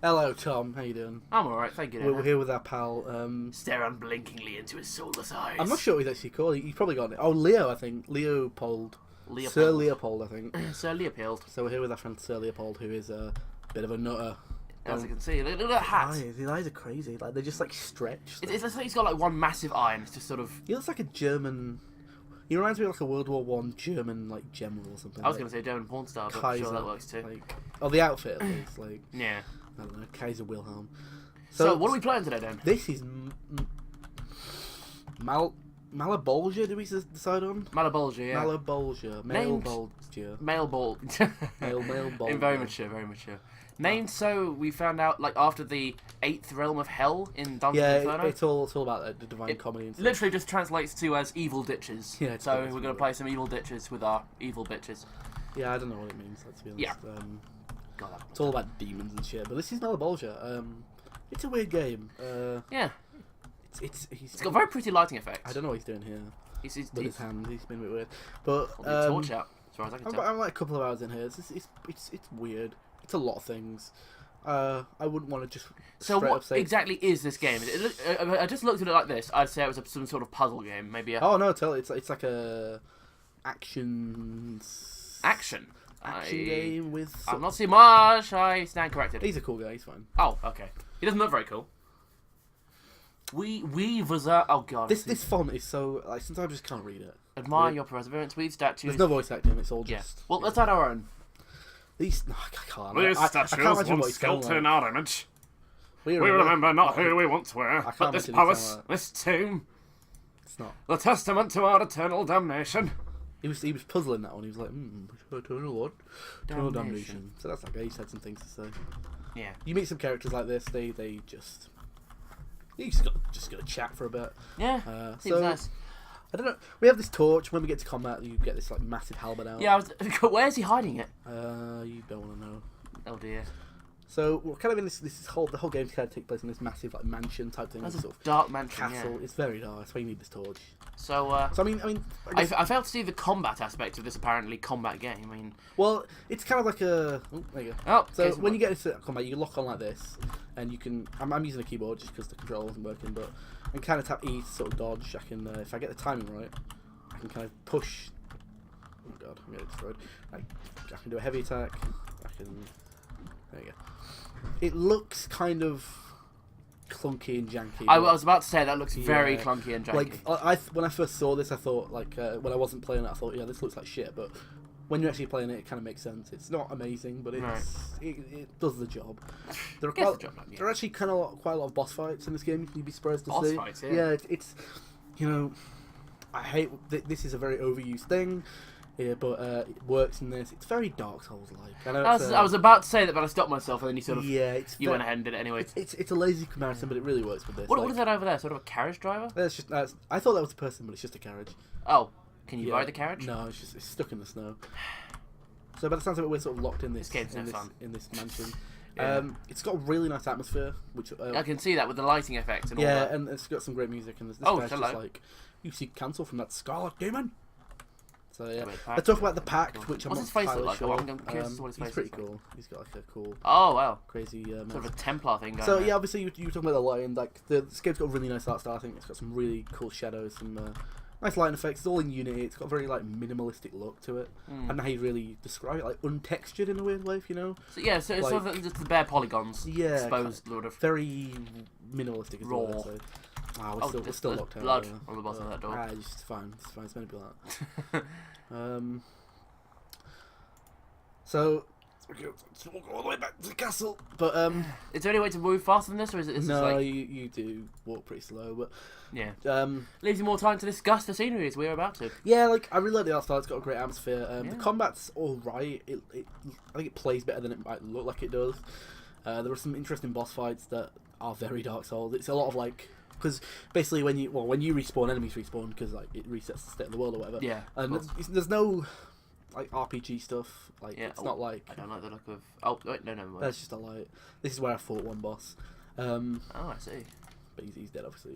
Hello, Tom. How you doing? I'm alright, thank you. We're here with our pal. Stare unblinkingly into his soulless eyes. I'm not sure what he's actually called. He's probably got it. Oh, Leo, I think. Leopold. Sir Leopold, I think. Sir Leopold. So we're here with our friend Sir Leopold, who is a bit of a nutter. As you can see, look at that hat. His eyes are crazy. Like they're just like stretched. It's like he's got like one massive eye, and it's just sort of. He looks like a German. He reminds me of like a World War I German like general or something. I was going to say German porn star, but I'm sure that works too. Like, the outfit at least. Like yeah. I don't know, Kaiser Wilhelm. So what are we playing today, then? This is Malebolgia, did we decide on? Malebolgia, yeah. Malebolgia. Malebolgia. Malebolgia. Very mature, very mature. Named so, we found out, like, after the 8th realm of hell in Dante's Inferno. Yeah, it's all about the divine comedy and stuff. Literally just translates to as evil ditches. Yeah, so we're going to play some evil ditches with our evil bitches. Yeah, I don't know what it means, let's be honest. Yeah. God, it's all about demons and shit, but this is Malebolgia. It's a weird game. Yeah. It's got very pretty lighting effects. I don't know what he's doing here. He's with his hand. He's been a bit weird. But torch out, as far as I can tell. I'm like a couple of hours in here. It's weird. It's a lot of things. I wouldn't want to just. So what exactly is this game? I just looked at it like this. I'd say it was some sort of puzzle game, maybe. Oh no! It's like a action game with. I'm not too much. I stand corrected. He's a cool guy. He's fine. Oh, okay. He doesn't look very cool. We was oh god. This font is so like sometimes I just can't read it. Admire your perseverance. Weed statues. There's no voice acting. It's all just. Yeah. Well, let's add our own. These. No, I can't. These statues once sculpted in our image. We remember not who we once were, but this palace, this tomb. It's not. The testament to our eternal damnation. He was puzzling that one. He was like, eternal what? Eternal damnation. So that's like he had some things to say. Yeah. You meet some characters like this. They just. You just got to chat for a bit. Yeah. Seems nice. I don't know. We have this torch. When we get to combat, you get this like massive halberd out. Yeah. Where's he hiding it? You don't want to know. Oh dear. So we're kind of in the whole game kind of take place in this massive like mansion type thing. That's this a sort of dark mansion. castle. Yeah. It's very dark. That's why you need this torch. So I mean, I failed to see the combat aspect of this apparently combat game. I mean, well, it's kind of like a. Oh, there you go. Oh, so when you get into combat, you can lock on like this, and you can. I'm using a keyboard just because the controller wasn't working, but I can kind of tap E to sort of dodge. I can, if I get the timing right, I can kind of push. Oh god, I'm getting destroyed. I can do a heavy attack. I can. There you go. It looks kind of clunky and janky. I was about to say that looks very clunky and janky. Like when I first saw this, I thought like when I wasn't playing it, I thought this looks like shit. But when you're actually playing it, it kind of makes sense. It's not amazing, but it does the job. There are actually quite a lot of boss fights in this game. You'd be surprised to see. Boss fights, yeah. Yeah, it's I hate this is a very overused thing. Yeah, but it works in this. It's very Dark Souls-like. I was about to say that, but I stopped myself, and then you sort of you went ahead and did it anyway. It's a lazy comparison, but it really works with this. What is that over there? Sort of a carriage driver? That's just. I thought that was a person, but it's just a carriage. Oh, can you ride the carriage? No, it's stuck in the snow. So by the sounds of it, we're sort of locked in this fun. in this mansion. Yeah. It's got a really nice atmosphere, which I can see that with the lighting effects and all Yeah, that. and it's got some great music, and this guy's just like, you see cancel from that Scarlet Demon. So yeah, let's talk about the Pact, which what's I'm his face not look like? sure. I'm curious what his face He's pretty looks like. cool. He's got like a cool. Oh wow. Crazy. Sort of a Templar thing going So on. yeah, obviously you were talking about the lighting. Like this game's got a really nice art style. I think it's got some really cool shadows, some nice lighting effects. It's all in Unity. It's got a very like minimalistic look to it. I don't know how you really describe it, like untextured in a weird way, if you know. So yeah, so it's sort of just the bare polygons. Yeah, exposed, sort of very minimalistic as raw. well. So. We're still locked out. Blood on the bottom of that door. It's fine. It's fine. It's meant to be like that. So we'll go all the way back to the castle. But is there any way to move faster than this, or is it? No, you do walk pretty slow, but yeah. Leaves you more time to discuss the scenery as we're about to. Yeah, like I really like the art style. It's got a great atmosphere. The combat's all right. I think it plays better than it might look like it does. There are some interesting boss fights that are very Dark Souls. It's a lot of like. Because basically, when you respawn, enemies respawn because like it resets the state of the world or whatever. Yeah. And there's no like RPG stuff. Like it's not like. I don't like the look of. Oh wait, no, never mind. That's just a light. This is where I fought one boss. Oh, I see. But he's dead, obviously.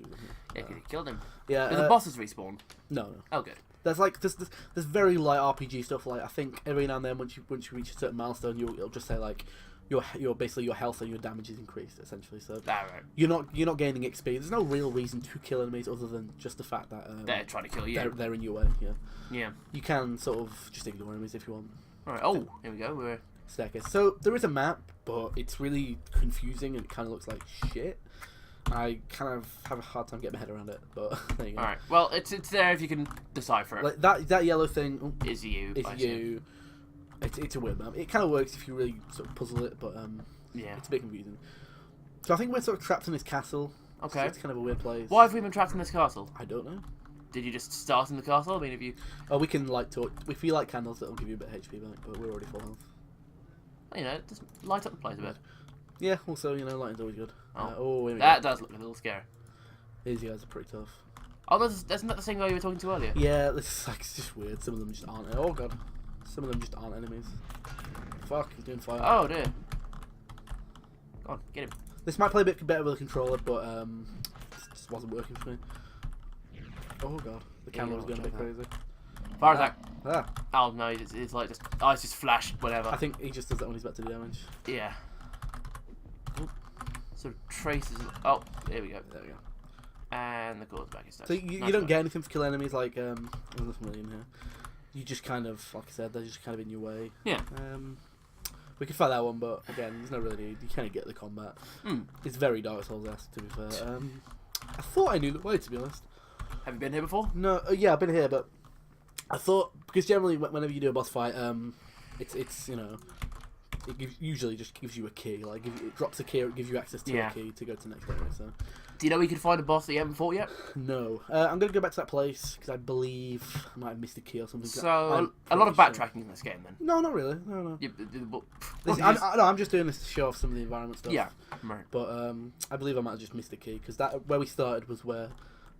Yeah, because you killed him. Yeah. But the bosses respawn. No. Oh, good. There's like there's very light RPG stuff. Like I think every now and then, once you reach a certain milestone, it'll just say like. your basically your health and your damage is increased essentially. So right. you're not gaining XP. There's no real reason to kill enemies other than just the fact that they're trying to kill you. They're in your way. Yeah. Yeah. You can sort of just ignore enemies if you want. All right. Oh, here we go. We're staircase. So there is a map, but it's really confusing and it kind of looks like shit. I kind of have a hard time getting my head around it, but there you go. All right. Well, it's there if you can decipher it. Like that yellow thing is you. Is you. It's a weird map. It kind of works if you really sort of puzzle it, but yeah, it's a bit confusing. So I think we're sort of trapped in this castle. Okay. So it's kind of a weird place. Why have we been trapped in this castle? I don't know. Did you just start in the castle? I mean, if you... Oh, we can light torch. If you light candles, that'll give you a bit of HP back, but we're already full health. You know, just light up the place a bit. Yeah, also, you know, lighting's always good. Oh, that does look a little scary. These guys are pretty tough. Oh, isn't that the same guy you were talking to earlier? Yeah, it's just weird. Some of them just aren't. Oh god, some of them just aren't enemies. Fuck, he's doing fire. Oh dear. Go on, get him. This might play a bit better with a controller, but it just wasn't working for me. Oh god, the camera was going a bit crazy. Fire attack. Ah. Oh no, it's like just eyes just flash, whatever. I think he just does that when he's about to do damage. Yeah. Sort of traces. Oh, there we go. There we go. And the gore's back. So you don't get anything to kill enemies like there's nothing really in here. You just kind of, like I said, they're just kind of in your way. Yeah. We could fight that one, but again, there's no really need. You kind of get the combat. It's very Dark Souls-esque, to be fair. I thought I knew the way, to be honest. Have you been here before? No, yeah, I've been here, but I thought because generally whenever you do a boss fight, it's you know, usually just gives you a key. Like it drops a key, it gives you access to a key to go to the next area. So. Do you know we could find a boss that you haven't fought yet? No. I'm going to go back to that place because I believe I might have missed a key or something. So, a lot of backtracking in this game then? No, not really. No. I'm just doing this to show off some of the environment stuff. Yeah, right. But I believe I might have just missed a key because that where we started was where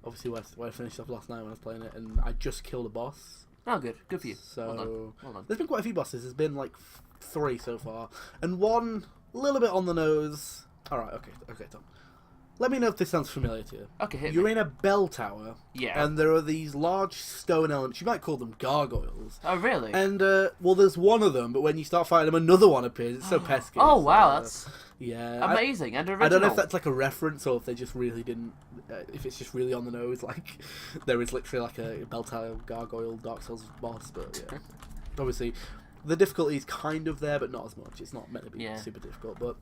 I finished off last night when I was playing it, and I just killed a boss. Oh, good. Good for you. So, well done. There's been quite a few bosses. There's been like 3 so far. And one a little bit on the nose. Alright, okay, Tom. Let me know if this sounds familiar to you. Okay, hit You're me. in a bell tower. Yeah. And there are these large stone elements. You might call them gargoyles. Oh, really? And, well, there's one of them, but when you start fighting them, another one appears. It's so pesky. Oh, wow, that's amazing and original. I don't know if that's like a reference or if they just really didn't... if it's just really on the nose, like there is literally like a bell tower gargoyle Dark Souls boss, but yeah. Obviously, the difficulty is kind of there, but not as much. It's not meant to be super difficult, but...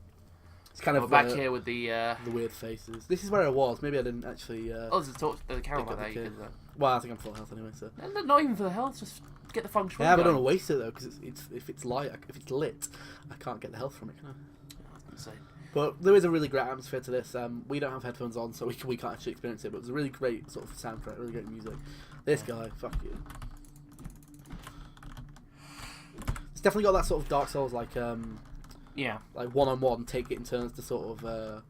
It's kind of back here with the weird faces. This is where I was. Maybe I didn't actually. There's a camera back there. Well, I think I'm full health anyway. So. Not even for the health. Just get the function. Yeah, but I don't want to waste it though, because if it's lit, I can't get the health from it, can I? That's insane. But there is a really great atmosphere to this. We don't have headphones on, so we can't actually experience it. But it was a really great sort of soundtrack, really great music. This guy, fuck you. It's definitely got that sort of Dark Souls like. Yeah, like one-on-one, take it in turns to sort of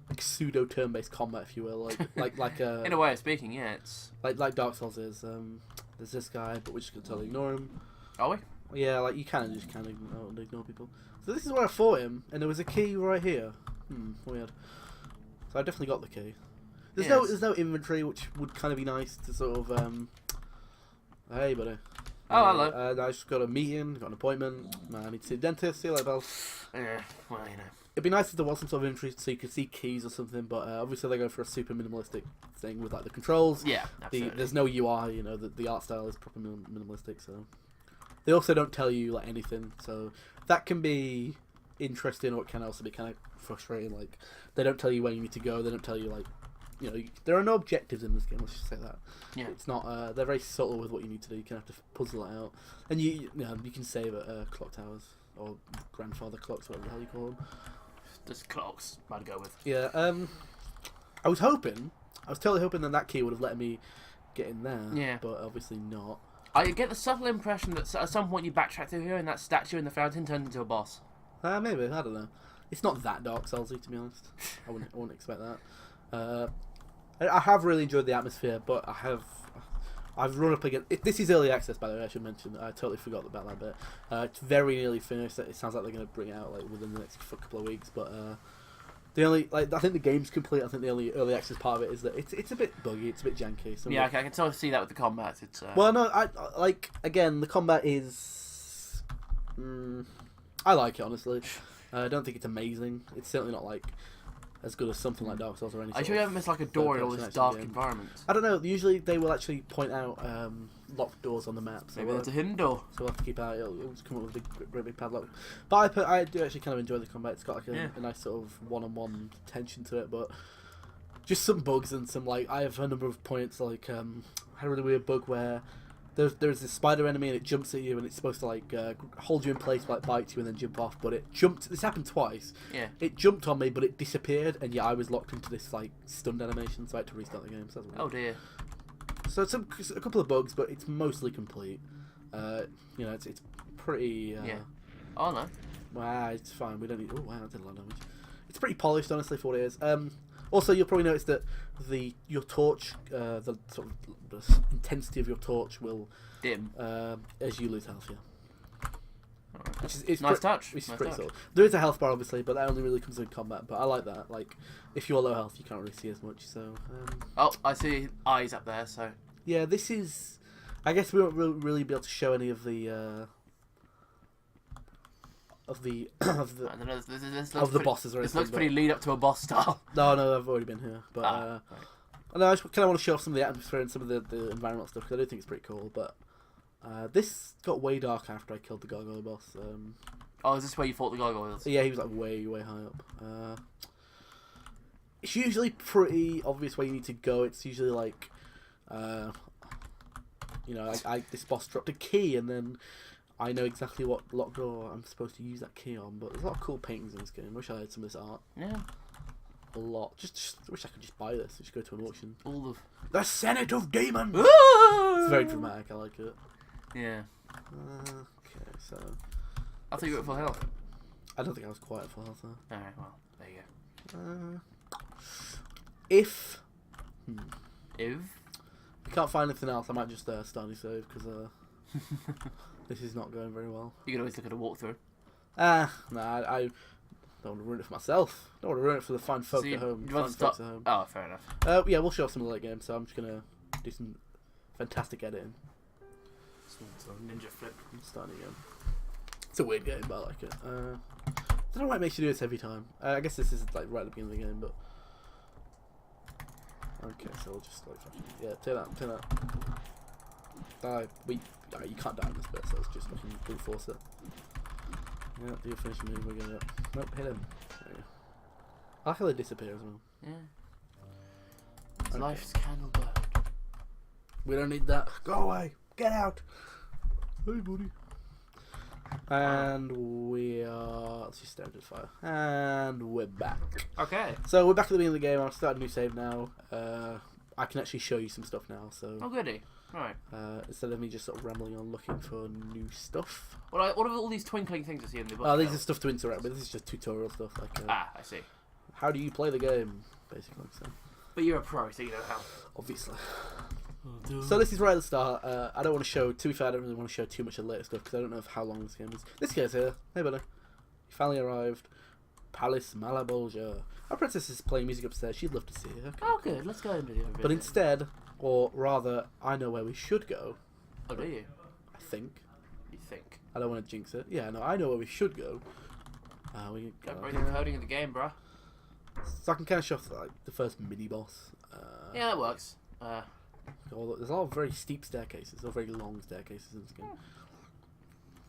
like pseudo turn-based combat, if you will, like in a way of speaking, yeah, it's like Dark Souls is. There's this guy, but we're just gonna totally ignore him. Are we? Yeah, like you can just kind of ignore people. So this is where I fought him, and there was a key right here. Weird. So I definitely got the key. There's no inventory, which would kind of be nice to sort of. Hey, buddy. Oh, hello. I just got a meeting, got an appointment. I need to see the dentist. See you later, pal. Yeah, well, you know. It'd be nice if there was some sort of inventory so you could see keys or something, but obviously they go for a super minimalistic thing with like the controls. Yeah, absolutely. There's no UI, you know, the art style is proper minimalistic, so... They also don't tell you like anything, so that can be interesting, or it can also be kind of frustrating. Like, they don't tell you where you need to go, they don't tell you, like... You know, there are no objectives in this game, let's just say that. Yeah. It's not, they're very subtle with what you need to do, you can have to puzzle it out. And you can save at clock towers, or grandfather clocks, whatever the hell you call them. Just clocks, I'd go with. Yeah, I was totally hoping that key would have let me get in there. Yeah. But obviously not. I get the subtle impression that at some point you backtrack through here and that statue in the fountain turns into a boss. Maybe, I don't know. It's not that Dark Soulsy, to be honest. I wouldn't expect that. I have really enjoyed the atmosphere, but I've run up against... This is early access, by the way, I should mention. I totally forgot about that bit. It's very nearly finished. It sounds like they're going to bring it out like within the next couple of weeks, but I think the game's complete. I think the only early access part of it is that it's a bit buggy, it's a bit janky. Yeah, I can sort of see that with the combat. It's Well, no, again, the combat is... I like it, honestly. I don't think it's amazing. It's certainly not like as good as something like Dark Souls or anything. Are you sure you haven't missed like a door in all this dark environment? I don't know. Usually they will actually point out locked doors on the map. So maybe that's a hidden door. So we'll have to keep out. It'll just come up with a great big padlock. But I do actually kind of enjoy the combat. It's got like a nice sort of one-on-one tension to it, but just some bugs and some like I have a number of points like I had a really weird bug where there's this spider enemy and it jumps at you and it's supposed to like hold you in place, like bite you and then jump off. But it jumped. This happened twice. Yeah. It jumped on me, but it disappeared, and I was locked into this like stunned animation, so I had to restart the game. So that's weird. Oh dear. So it's a couple of bugs, but it's mostly complete. It's pretty. Yeah. Oh no. Wow, it's fine. We don't need. Oh wow, that did a lot of damage. It's pretty polished, honestly, for what it is. Also, you'll probably notice that your torch, the sort of the intensity of your torch will dim as you lose health. Yeah. Which is nice touch. Which is nice pretty touch. solid. There is a health bar, obviously, but that only really comes in combat. But I like that. Like, if you're low health, you can't really see as much. So. Oh, I see eyes up there. So. Yeah, this is. I guess we won't really be able to show any of the. Of the I don't know, this bosses or anything. This looks pretty lead up to a boss style. No, I've already been here. But right. I just kind of want to show off some of the atmosphere and some of the environmental stuff because I do think it's pretty cool. But this got way dark after I killed the gargoyle boss. Oh, is this where you fought the gargoyles? Yeah, he was like way high up. It's usually pretty obvious where you need to go. It's usually like, this boss dropped a key and then I know exactly what locked door I'm supposed to use that key on. But there's a lot of cool paintings in this game. I wish I had some of this art. Yeah. A lot. Just wish I could just buy this. Just go to an auction. All of the Senate of Demons. It's very dramatic. I like it. Yeah. Okay, so I thought you were at full health. I don't think I was quite at full health though. Alright, well, there you go. If we can't find anything else, I might just start a new save because this is not going very well. You can always look at a walkthrough. I don't want to ruin it for myself. I don't want to ruin it for the fine folk at home. Oh, fair enough. Yeah, we'll show off some of the late game, so I'm just gonna do some fantastic editing. Some ninja flip. Starting again. It's a weird game, but I like it. I don't know why it makes you do this every time. I guess this is like right at the beginning of the game, but okay, so we'll just like take that. Die. You can't die in this bit, so it's just fucking brute force it. Yeah, do your finishing move. We're gonna nope, hit him. There you go. I like how they disappear as well. Yeah. Okay. Life's candle bird. We don't need that. Go away. Get out. Hey, buddy. And we are. Let's just start with fire. And we're back. Okay. So we're back at the beginning of the game. I've started a new save now. I can actually show you some stuff now. So. Oh, goody. Right. Instead of me just sort of rambling on looking for new stuff. What are all these twinkling things I see in the book? Oh, these are stuff to interact with. This is just tutorial stuff. Like. I see. How do you play the game, basically? So. But you're a pro, so you know how. Obviously. So this is right at the start. I don't want to show. To be fair, I don't really want to show too much of the later stuff because I don't know how long this game is. This guy's here. Hey, buddy. You finally arrived. Palace Malebolgia. Our princess is playing music upstairs. She'd love to see her. Okay, oh, good. Let's go and do it. But instead, or rather, I know where we should go. Oh, do you? I think. You think? I don't want to jinx it. Yeah, no, I know where we should go. We got bring the coding of the game, bruh. So I can kind of show off like the first mini boss. Yeah, that works. There's a lot of very steep staircases, or very long staircases in this game.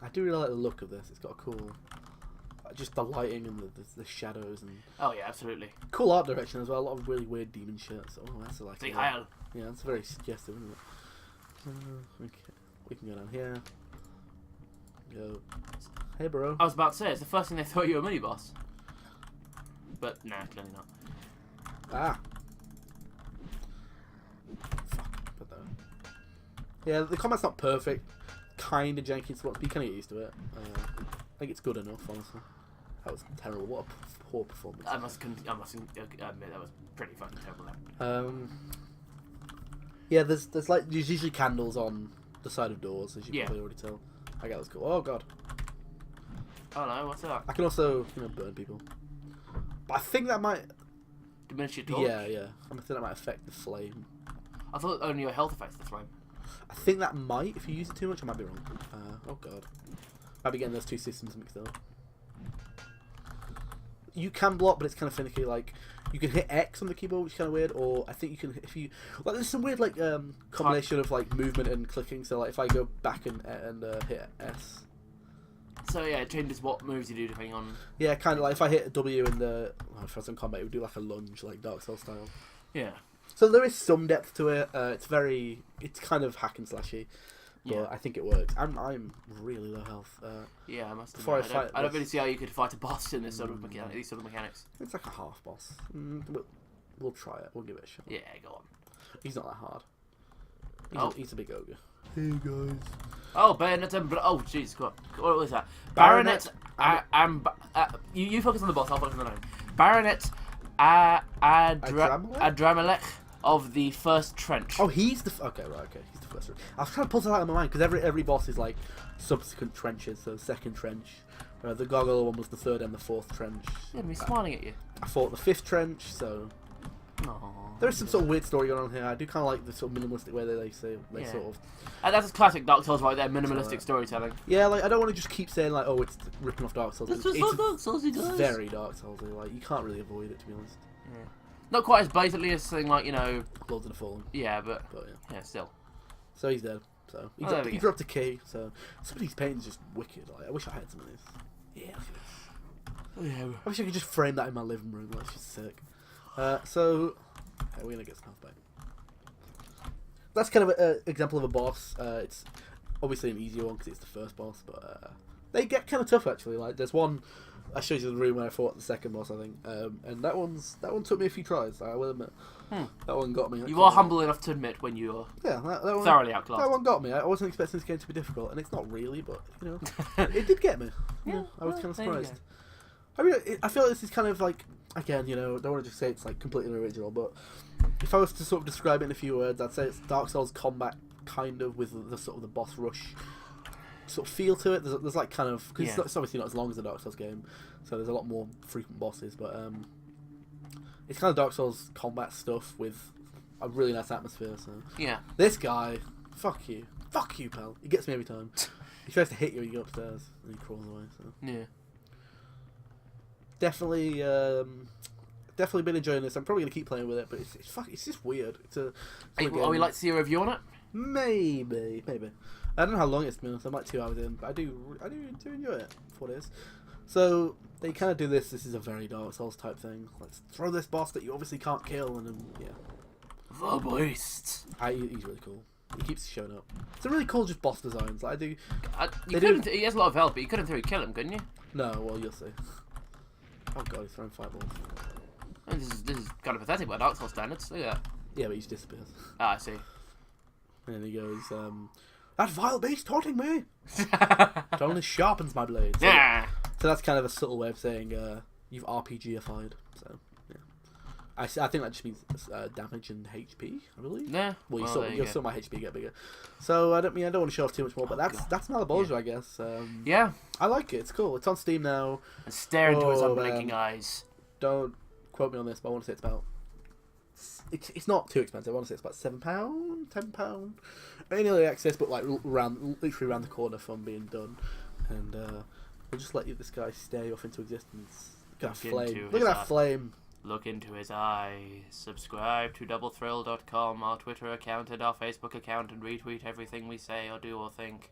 I do really like the look of this. It's got a cool, just the lighting and the shadows and. Oh yeah, absolutely. Cool art direction as well. A lot of really weird demon shit. So, that's like. Yeah, that's very suggestive, isn't it? Okay, we can go down here. Go. Hey, bro. I was about to say it's the first thing they throw you a mini boss. But nah, clearly not. Ah. Fuck. Put that. Yeah, the combat's not perfect. Kind of janky in spots, but you kind of get used to it. I think it's good enough, honestly. That was terrible. What a poor performance. I must admit that was pretty fucking terrible. Yeah, there's usually candles on the side of doors, as you can probably already tell. I guess that's cool. Oh god. Oh no, what's that? I can also, burn people. But I think that might diminish your torch? Yeah. I think that might affect the flame. I thought only your health affects the flame. I think that might, if you use it too much. I might be wrong. Oh god. Might be getting those two systems mixed up. you can block, but it's kind of finicky. Like you can hit X on the keyboard, which is kind of weird. Or I think you can if you like. There's some weird like combination of like movement and clicking. So like if I go back and hit S. So yeah, it changes what moves you do depending on. Yeah, kind of like if I hit W in the if I was in combat, it would do like a lunge, like Dark Souls style. Yeah. So there is some depth to it. It's kind of hack and slashy. But I think it works. I'm really low health. Yeah, I must admit. Before I fight I don't really see how you could fight a boss in this sort of these sort of mechanics. It's like a half boss. We'll try it. We'll give it a shot. Yeah, go on. He's not that hard. He's a big ogre. Hey guys. Oh, Bayonet and oh jeez, what was that? Baronet. You focus on the boss. I'll focus on the name. Baronet Adramelech of the First Trench. Oh, he's the okay. He's the first. I was trying to pull that out of my mind because every boss is like subsequent trenches. So second trench. The gargoyle one was the third and the fourth trench. Yeah, me smiling at you. I fought the fifth trench. So. Aww. There is some sort of weird story going on here. I do kind of like the sort of minimalistic way they sort of. And that's classic Dark Souls right there, minimalistic storytelling. Yeah, like I don't want to just keep saying like, oh, it's ripping off Dark Souls. It's Dark Souls, it's very Dark Souls. Like you can't really avoid it, to be honest. Yeah. Not quite as blatantly as something like Lords of the Fallen. Yeah, but yeah, still. So he's dead. So he dropped a key. So some of these paintings just wicked. Like I wish I had some of this. Yeah. Yeah. I wish I could just frame that in my living room. That's just sick. So. Okay, we're gonna get some health back. That's kind of an example of a boss. It's obviously an easier one because it's the first boss, but they get kind of tough actually. Like there's one I showed you the room where I fought the second boss, I think, and that one took me a few tries. I will admit, that one got me. You are humble enough to admit when you are that one, thoroughly outclassed. That one got me. I wasn't expecting this game to be difficult, and it's not really, but it did get me. Yeah, I was kind of surprised. I mean, I feel like this is kind of like. Again, don't want to just say it's like completely original, but if I was to sort of describe it in a few words, I'd say it's Dark Souls combat kind of with the sort of the boss rush sort of feel to it. There's like kind of because it's obviously not as long as the Dark Souls game, so there's a lot more frequent bosses, but it's kind of Dark Souls combat stuff with a really nice atmosphere. So yeah, this guy, fuck you, pal. He gets me every time. He tries to hit you when you go upstairs, and he crawls away. So yeah. Definitely been enjoying this. I'm probably gonna keep playing with it, but it's just weird. Are we like to see a review on it? Maybe. I don't know how long it's been. So I'm like 2 hours in, but I do enjoy it for what it is. So they kind of do this. This is a very Dark Souls type thing. Let's throw this boss that you obviously can't kill, and then the beast. He's really cool. He keeps showing up. It's a really cool just boss designs. He has a lot of health, but you couldn't really kill him, couldn't you? No, well you'll see. Oh god, he's throwing fireballs. This is kind of pathetic by Dark Souls standards. Look at that. Yeah, but he just disappears. Ah, I see. And then he goes, that vile beast taunting me! It only sharpens my blade. So, yeah! So that's kind of a subtle way of saying you've RPG-ified. So, yeah. I think that just means damage and HP, I believe. Yeah. Well, you saw my HP get bigger. So I don't want to show off too much more, but that's Malebolgia, I guess. Yeah. I like it. It's cool. It's on Steam now. And stare into his unblinking eyes. Don't quote me on this, but I want to say it's about. It's not too expensive. I want to say it's about £7, £10. Any early access, but like literally around the corner from being done, and we'll just let this guy stay off into existence. Look at that flame. Look at that flame. Look into his eyes. Subscribe to doublethrill.com, our Twitter account and our Facebook account, and retweet everything we say or do or think.